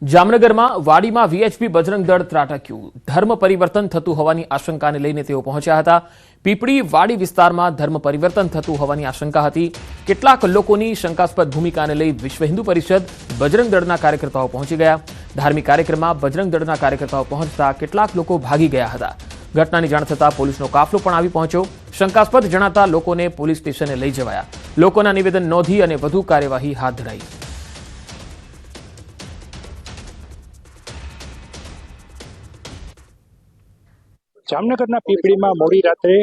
જામનગરમાં વાડીમાં વીએચપી બજરંગ દળ ત્રાટક્યું। ધર્મ પરિવર્તન થતું હોવાની આશંકાને લઈને તેઓ પહોંચ્યા હતા। પીપળી વાડી વિસ્તારમાં ધર્મ પરિવર્તન થતું હોવાની આશંકા હતી। કેટલાક લોકોની શંકાસ્પદ ભૂમિકાને લઈ વિશ્વ હિન્દુ પરિષદ બજરંગ દળના કાર્યકર્તાઓ પહોંચી ગયા। ધાર્મિક કાર્યક્રમમાં બજરંગ દળના કાર્યકર્તાઓ પહોંચતા કેટલાક લોકો ભાગી ગયા હતા। ઘટનાની જાણ થતાં પોલીસનો કાફલો પણ આવી પહોંચ્યો। શંકાસ્પદ જણાતા લોકોને પોલીસ સ્ટેશને લઈ જવાયા। લોકોના નિવેદન નોંધી અને વધુ કાર્યવાહી હાથ ધરાઈ। જામનગરના પીપળીમાં મોડી રાત્રે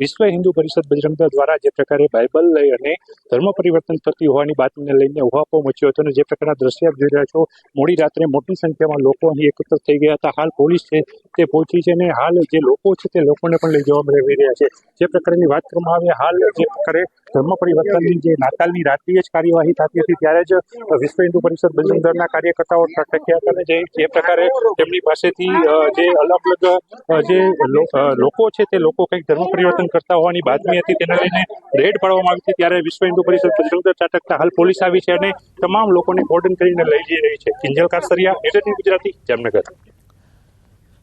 વિશ્વ હિન્દુ પરિષદ બજરંગ દળ દ્વારા જે પ્રકારે બાઇબલ લઈ અને ધર્મ પરિવર્તન થતી હોવાની બાતમીને લઈને ઉહાપો મચ્યો હતો અને જે પ્રકારના દ્રશ્ય આપ જોઈ રહ્યા છો, મોડી રાત્રે મોટી સંખ્યામાં લોકો અહીં એકત્ર થઈ ગયા હતા। હાલ પોલીસ છે તે પહોંચી છે અને હાલ જે લોકો છે તે લોકોને પણ લઈ જવામાં આવી રહ્યા છે। જે પ્રકારની વાત કરવામાં આવે, હાલ જે પ્રકારે ધર્મ પરિવર્તનની જે નાતાલની રાત્રિએ જ કાર્યવાહી થતી હતી ત્યારે જ વિશ્વ હિન્દુ પરિષદ બજરંગ દળના કાર્યકર્તાઓ ત્રાટક્યા હતા અને જે પ્રકારે તેમની પાસેથી જે અલગ અલગ જે લોકો છે તે લોકો કંઈક ધર્મ પરિવર્તન કરતા હોવાની બાતમી હતી તેને લઈને રેડ પાડવામાં આવી હતી। ત્યારે વિશ્વ હિન્દુ પરિષદ બજરંગ દળ ત્રાટકતા હાલ પોલીસ આવી છે અને તમામ લોકોને કોર્ડન કરીને લઈ જઈ રહી છે। કિંજલ કાસરિયા, ન્યૂઝ ગુજરાતી, જામનગર।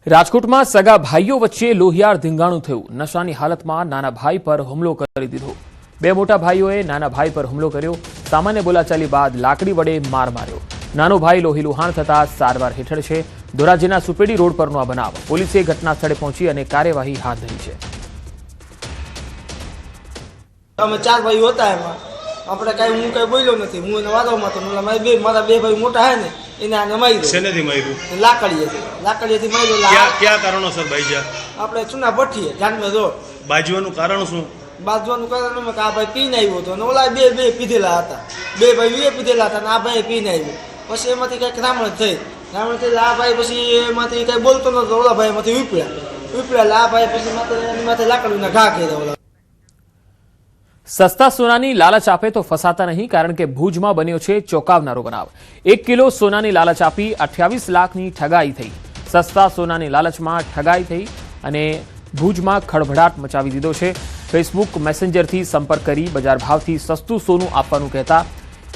રાજકોટમાં સગા ભાઈઓ વચ્ચે લોહિયાળ ધીંગાણું થયું। નશાની હાલતમાં નાના ભાઈ પર હુમલો કરી દીધો। બે મોટા ભાઈઓએ નાના ભાઈ પર હુમલો કર્યો। સામાન્ય બોલાચાલી બાદ લાકડી વડે માર માર્યો। નાનો ભાઈ લોહીલુહાણ થતા સારવાર હેઠળ છે। ધોરાજીના સુપેડી રોડ પરનો આ બનાવ। પોલીસે ઘટના સ્થળે પહોંચી અને કાર્યવાહી હાથ ધરી છે। અમે ચાર ભાઈઓ હતા, એમાં આપણે કાંઈ હું કાંઈ બોલ્યો નથી। હું એને વાદળમાં તો મારા બે ભાઈ મોટા હે ને એને આને માર્યું। શેનેથી માર્યું? લાકડીએથી માર્યું। ક્યાં કારણોસર ભાઈ? આપણે ચૂના ભઠ્ઠીએ જાનમે રોડ। બાજવાનું કારણ શું? બાજવાનું કારણ એમાં કે આ ભાઈ પીને આવ્યો હતો અને ઓલા બે પીધેલા હતા। બે ભાઈ પીધેલા હતા અને આ ભાઈ પીને આવ્યો। પછી એમાંથી કંઈક રામણ થઈ આ ભાઈ પછી એમાંથી કંઈ બોલતો નતો, ઓલા ભાઈ એમાંથી ઉપડ્યા આ ભાઈ પછી એની માથે લાકડીના ઘા કર્યા। સસ્તા સોનાની લાલચ આપે તો ફસાતા નહીં, કારણ કે ભુજમાં બન્યો છે ચોંકાવનારો બનાવ। 1 કિલો સોનાની લાલચ આપી 28 લાખની ઠગાઈ થઈ। સસ્તા સોનાની લાલચમાં ઠગાઈ થઈ અને ભુજમાં ખળભળાટ મચાવી દીધો છે। ફેસબુક મેસેન્જરથી સંપર્ક કરી બજાર ભાવથી સસ્તું સોનું આપવાનું કહેતા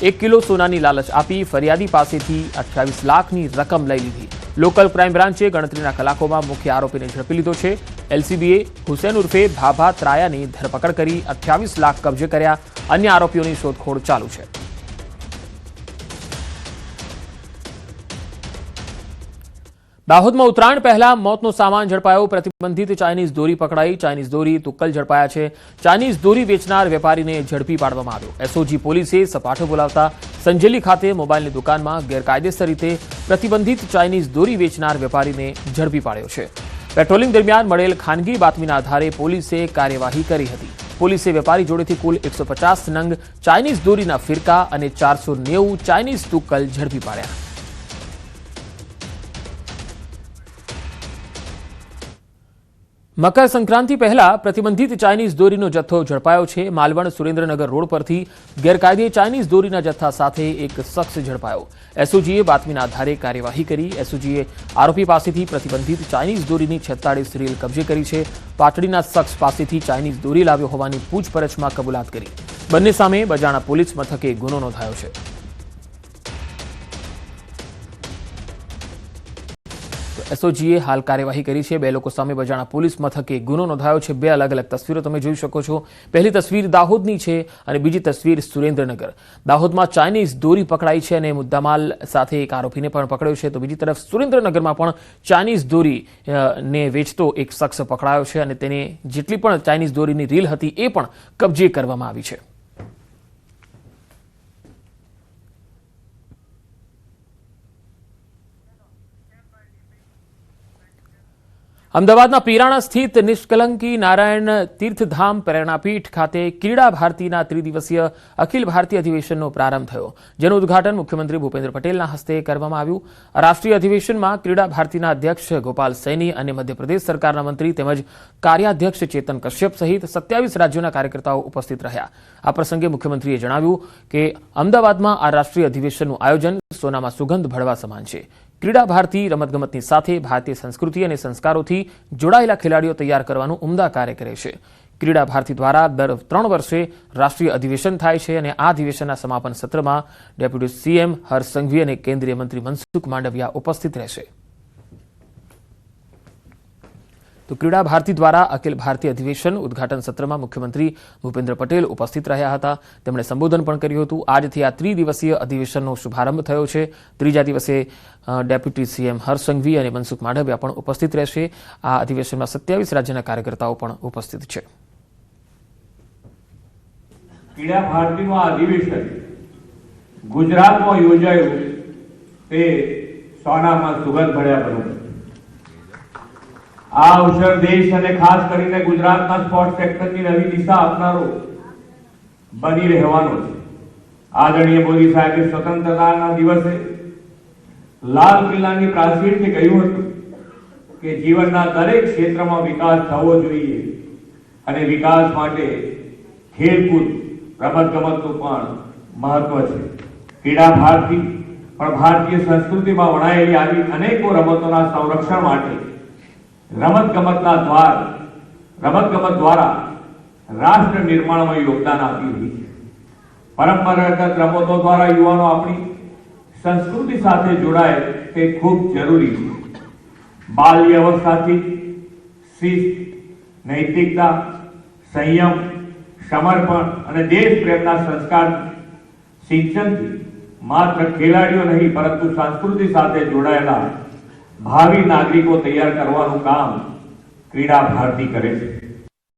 1 કિલો સોનાની લાલચ આપી ફરિયાદી પાસેથી 28 લાખની રકમ લઈ લીધી। લોકલ ક્રાઇમ બ્રાન્ચે ગણતરીના કલાકોમાં મુખ્ય આરોપીને ઝડપી લીધો છે। એલસીબીએ હુસેન ઉર્ફે ભાભા ત્રાયાની ધરપકડ કરી 28 લાખ કબજે કર્યા। અન્ય આરોપીઓની શોધખોળ ચાલુ છે। દાહોદમાં ઉત્તરાયણ પહેલા મોતનો સામાન ઝડપાયો। પ્રતિબંધિત ચાઇનીઝ દોરી પકડાઈ। ચાઇનીઝ દોરી તુક્કલ ઝડપાયા છે। ચાઇનીઝ દોરી વેચનાર વેપારીને ઝડપી પાડવામાં આવ્યો। એસઓજી પોલીસે સપાટો બોલાવતા સંજેલી ખાતે મોબાઈલની દુકાનમાં ગેરકાયદેસર રીતે પ્રતિબંધિત ચાઇનીઝ દોરી વેચનાર વેપારીને ઝડપી પાડ્યો છે। પેટ્રોલિંગ દરમિયાન મળેલ ખાનગી બાતમીના આધારે પોલીસે કાર્યવાહી કરી હતી। પોલીસે વેપારી જોડેથી કુલ 150 નંગ ચાઇનીઝ દોરીના ફિરકા અને 490 ચાઇનીઝ તુક્કલ ઝડપી પાડ્યા। મકર સંક્રાંતિ પહેલા પ્રતિબંધિત ચાઇનીઝ દોરીનો જથ્થો ઝડપાયો છે। માલવણ સુરેન્દ્રનગર રોડ પરથી ગેરકાયદે ચાઇનીઝ દોરીના જથ્થા સાથે એક શખ્સ ઝડપાયો। એસઓજીએ બાતમીના આધારે કાર્યવાહી કરી। એસઓજીએ આરોપી પાસેથી પ્રતિબંધિત ચાઇનીઝ દોરીની 46 રીલ કબજે કરી છે। પાટડીના શખ્સ પાસેથી ચાઇનીઝ દોરી લાવ્યો હોવાની પૂછપરછમાં કબૂલાત કરી। બંને સામે બજાણા પોલીસ મથકે ગુનો નોંધાયો છે। એસઓજીએ હાલ કાર્યવાહી કરી છે। બે લોકો સામે બજાણા પોલીસ મથકે ગુનો નોંધાયો છે। બે અલગ અલગ તસવીરો તમે જોઈ શકો છો। પહેલી તસવીર દાહોદની છે અને બીજી તસવીર સુરેન્દ્રનગર। દાહોદમાં ચાઇનીઝ દોરી પકડાઈ છે અને મુદ્દામાલ સાથે એક આરોપીને પણ પકડ્યો છે, તો બીજી તરફ સુરેન્દ્રનગરમાં પણ ચાઇનીઝ દોરી ને વેચતો એક શખ્સ પકડાયો છે અને તેને જેટલી પણ ચાઇનીઝ દોરીની રીલ હતી એ પણ કબજે કરવામાં આવી છે। અમદાવાદના પીરાણા સ્થિત નિષ્કલંકી નારાયણ તીર્થધામ પ્રેરણાપીઠ ખાતે ક્રીડા ભારતીના ત્રિદિવસીય અખિલ ભારતીય અધિવેશનનો પ્રારંભ થયો, જેનું ઉદ્ઘાટન મુખ્યમંત્રી ભૂપેન્દ્ર પટેલના હસ્તે કરવામાં આવ્યું। રાષ્ટ્રીય અધિવેશનમાં ક્રીડા ભારતીના અધ્યક્ષ ગોપાલ સૈની અને મધ્યપ્રદેશ સરકારના મંત્રી તેમજ કાર્યાધ્યક્ષ ચેતન કશ્યપ સહિત 27 રાજ્યોના કાર્યકર્તાઓ ઉપસ્થિત રહ્યા। આ પ્રસંગે મુખ્યમંત્રીએ જણાવ્યું કે અમદાવાદમાં આ રાષ્ટ્રીય અધિવેશનનું આયોજન સોનામાં સુગંધ ભળવા સમાન છે। ક્રીડા ભારતી રમતગમતની સાથે ભારતીય સંસ્કૃતિ અને સંસ્કારોથી જોડાયેલા ખેલાડીઓ તૈયાર કરવાનું ઉમદા કાર્ય કરે છે। ક્રીડા ભારતી દ્વારા દર 3 વર્ષે રાષ્ટ્રીય અધિવેશન થાય છે અને આ અધિવેશનના સમાપન સત્રમાં ડેપ્યુટી સીએમ હર્ષ સંઘવી અને કેન્દ્રીય મંત્રી મનસુખ માંડવિયા ઉપસ્થિત રહેશે. તો ક્રીડા ભારતી દ્વારા અખિલ ભારતીય અધિવેશન ઉદ્ઘાટન સત્રમાં મુખ્યમંત્રી ભૂપેન્દ્ર પટેલ ઉપસ્થિત રહ્યા હતા. તેમણે સંબોધન પણ કર્યું હતું. આજથી આ ત્રિદિવસીય અધિવેશનનો શુભારંભ થયો છે. ત્રીજા દિવસે ડેપ્યુટી સીએમ હર્ષ સંઘવી અને મનસુખ માંડવિયા પણ ઉપસ્થિત રહેશે. આ અધિવેશનમાં 27 રાજ્યના કાર્યકર્તાઓ પણ ઉપસ્થિત છે. ક્રીડા ભારતીનું આ અધિવેશન ગુજરાતમાં યોજાયું તે સોનામાં સુગંધ ભર્યા બન્યું. આ અવસર દેશ અને ખાસ કરીને ગુજરાતના સ્પોર્ટ્સ સેક્ટરની નવી દિશા આપનારો બની રહેવાનો છે. આદરણીય મોદી સાહેબે સ્વતંત્રતાના દિવસે લાલ કિલ્લાની પ્રાચીરથી કહ્યું હતું કે જીવનના દરેક ક્ષેત્રમાં વિકાસ થવો જોઈએ અને વિકાસ માટે ખેલકૂદ રમતગમતનું પણ મહત્વ છે. ક્રીડા ભારતી પણ ભારતીય સંસ્કૃતિમાં વણાયેલી આવી અનેકો રમતોના સંરક્ષણ માટે રમતગમત દ્વારા રાષ્ટ્ર નિર્માણમાં યોગદાન આપી રહી છે. પરંપરાગત રમતો દ્વારા યુવાનો આપણી સંસ્કૃતિ સાથે જોડાય તે ખૂબ જરૂરી છે. બાલ્ય અવસ્થાથી શિસ્ત, નૈતિકતા, સંયમ, સમર્પણ અને દેશ પ્રેમના સંસ્કાર સિંચનથી માત્ર ખેલાડીઓ નહીં પરંતુ સંસ્કૃતિ સાથે જોડાયેલા ભાવિ નાગરિકો તૈયાર કરવાનું કામ ક્રીડા ભારતી કરે છે.